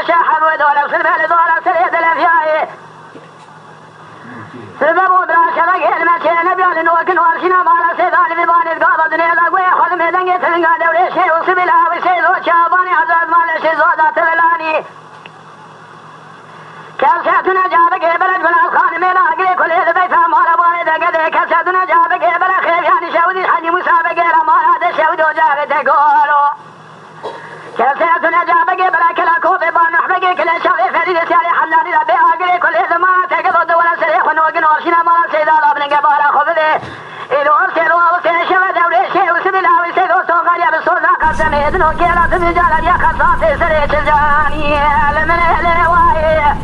شاحب ودولة سلبة لدولة سليد الأفياء سلبة بودرا شبك المكين بيال نوكن وارشنا مالا سيدان ببان القابل دنيا لقوي خذ ميدان يتلنقى دولي شيء وسبلا وشيء ذو شاباني عزاز مالا شيء زودات اللاني كاساتنا جابك بلد بلا الخان ميلا أقري كل إذا بيتها مالا باني دقدي كاساتنا جابك بلا خير يعني شودي حني مسابق رمانا دشود وجابت قولو كاساتنا جابك بلا كلا كوفي بان نحبك كلا شوي فريد سياري حلاني لبي أقري كل إذا ما تقضوا دولا سريح ونوقن ورشنا مالا سيدا لابن قبالا خفذي إذا أرسل وأرسل شوى دولي شيء وسبلا وسيد وصوغر يا بصورنا قسم إذن وكيلا تبجال يا خصاصي سريش الجاني لمن أهلي واي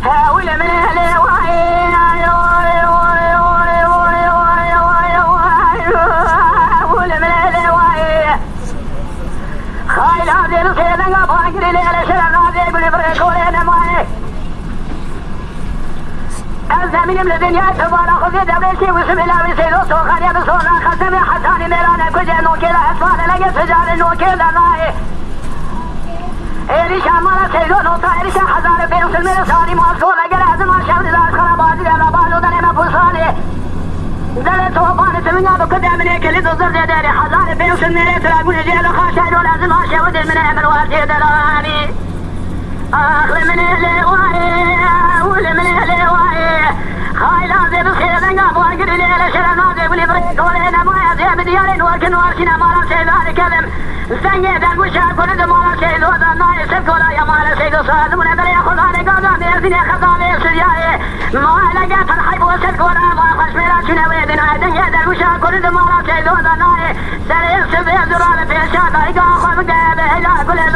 هاول من أهلي واي هاول من أهلي واي خايل هذه الخيلة باقري ليلة شرق هذه يقول بريكولين ماي الزمين من الدنيا تبارا خذي دبريشي وسم الله وسيد وصوغر يا بصورنا خسم يا حساني ميلانا كجي نوكيلا أسفال لقى سجال نوكيلا ناي إيريشا مالا سيدو نوطا إيريشا حزار بيوس المرساني ماسكو لقر عزم شهد ذات خرابات لألا بالو دني مفرساني دلت وفاني تمنى بكدا مني كلي تزر ديري حزار بيوس المرس راقوني جيلو خاشايدو لازم شهد من أمر والجي دلاني أخل من أهلي واي أول من أهلي واي خاي لازم بخير نقاب وانقري ليلة شرع ناقي ولي بريك ولينا مويا زيب ديالين وركن واركنا مالا سيداني كلم زنجي دنقوشا كل مالا سيد وذناي سبك ولا يا مالا سيد صاد من أدري خذاني قاداني يزني خذاني سجاي ما لقيت الحيب وسبك ولا ما خشمي لا شنويدنا زنجي دنقوشا كل مالا سيد وذناي سريع سبيع زرال في شاطئ قاخذ قيبه إلى كل